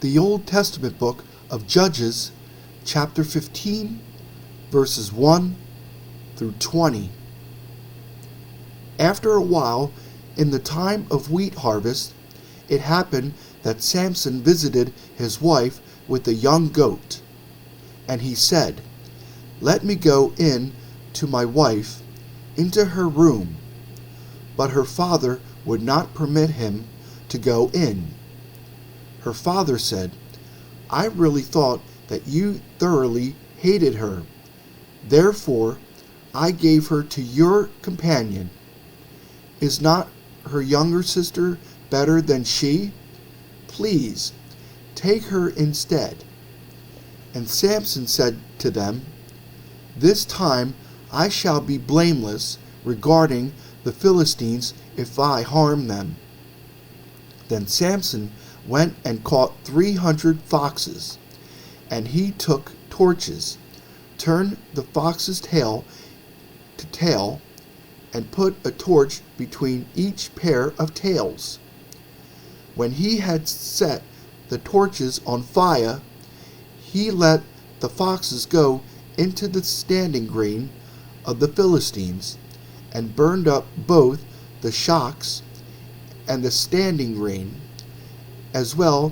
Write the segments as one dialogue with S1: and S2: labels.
S1: the Old Testament book of Judges, chapter 15, verses 1 through 20. After a while, in the time of wheat harvest, it happened that Samson visited his wife with a young goat. And he said, "Let me go in to my wife, into her room." But her father would not permit him to go in. Her father said, "I really thought that you thoroughly hated her. Therefore, I gave her to your companion. Is not her younger sister better than she? Please, take her instead." And Samson said to them, "This time I shall be blameless regarding the Philistines if I harm them." Then Samson went and caught 300 foxes, and he took torches, turned the fox's tail to tail, and put a torch between each pair of tails. When he had set the torches on fire, he let the foxes go into the standing grain of the Philistines, and burned up both the shocks and the standing grain, as well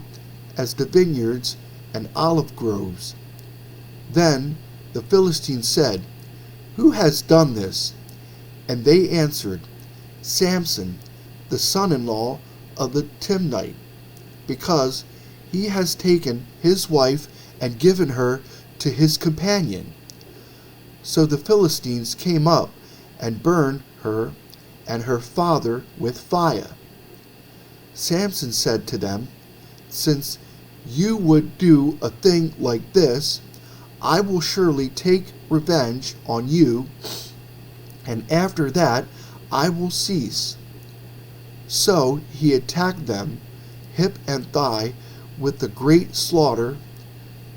S1: as the vineyards and olive groves. Then the Philistines said, "Who has done this?" And they answered, "Samson, the son-in-law of the Timnite, because he has taken his wife and given her to his companion." So the Philistines came up and burned her and her father with fire. Samson said to them, "Since you would do a thing like this, I will surely take revenge on you, and after that I will cease." So he attacked them, hip and thigh, with a great slaughter.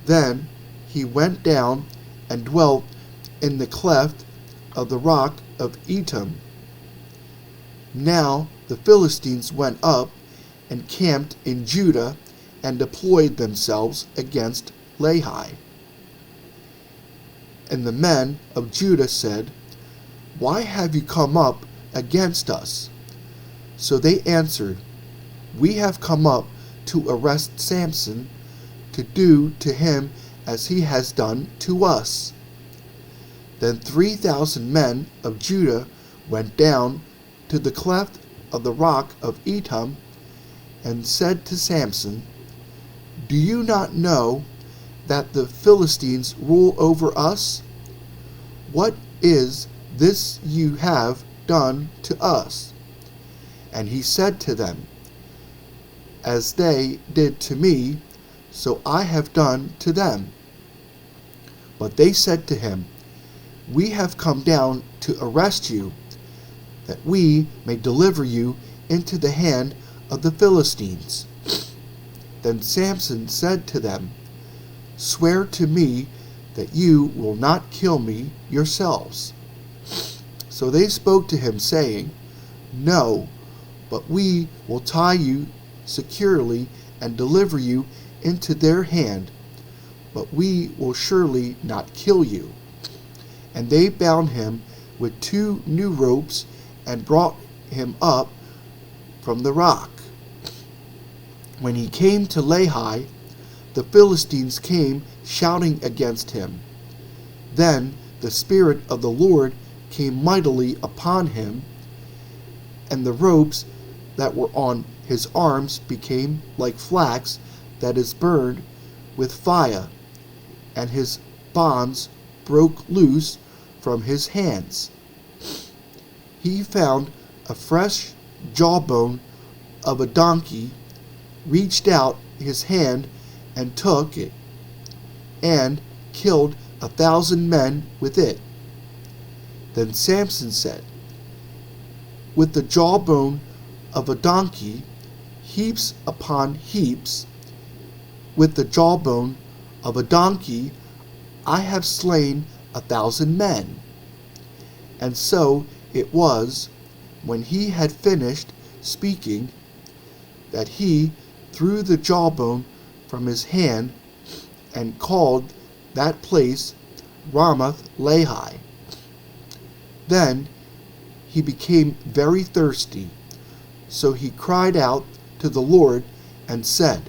S1: Then he went down and dwelt in the cleft of the rock of Etam. Now the Philistines went up and camped in Judah and deployed themselves against Lehi. And the men of Judah said, "Why have you come up against us?" So they answered, "We have come up to arrest Samson, to do to him as he has done to us." Then 3,000 men of Judah went down to the cleft of the rock of Etam and said to Samson, "Do you not know that the Philistines rule over us? What is this you have done to us?" And he said to them, "As they did to me, so I have done to them." But they said to him, "We have come down to arrest you, that we may deliver you into the hand of the Philistines." Then Samson said to them, "Swear to me that you will not kill me yourselves." So they spoke to him, saying, "No, but we will tie you securely and deliver you into their hand, but we will surely not kill you." And they bound him with 2 new ropes and brought him up from the rock. When he came to Lehi, the Philistines came shouting against him. Then the Spirit of the Lord came mightily upon him, and the ropes that were on his arms became like flax that is burned with fire, and his bonds broke loose from his hands. He found a fresh jawbone of a donkey, reached out his hand and took it, and killed 1,000 men with it. Then Samson said, "With the jawbone of a donkey, heaps upon heaps, with the jawbone of a donkey, I have slain 1,000 men." And so it was, when he had finished speaking, that he threw the jawbone from his hand, and called that place Ramath Lehi. Then he became very thirsty, so he cried out to the Lord and said,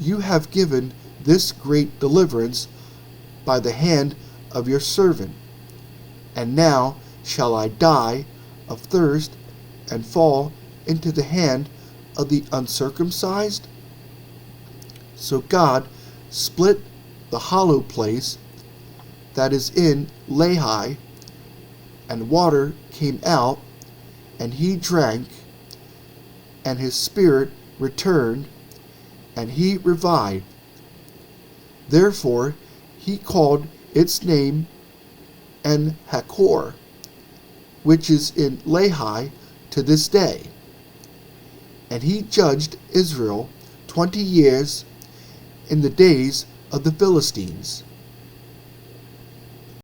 S1: You have given this great deliverance by the hand of your servant, and now shall I die of thirst and fall into the hand of the uncircumcised? So God split the hollow place that is in Lehi, and water came out, and he drank, and his spirit returned, and he revived. Therefore he called its name En-Hakkore, which is in Lehi to this day. And he judged Israel 20 years in the days of the Philistines.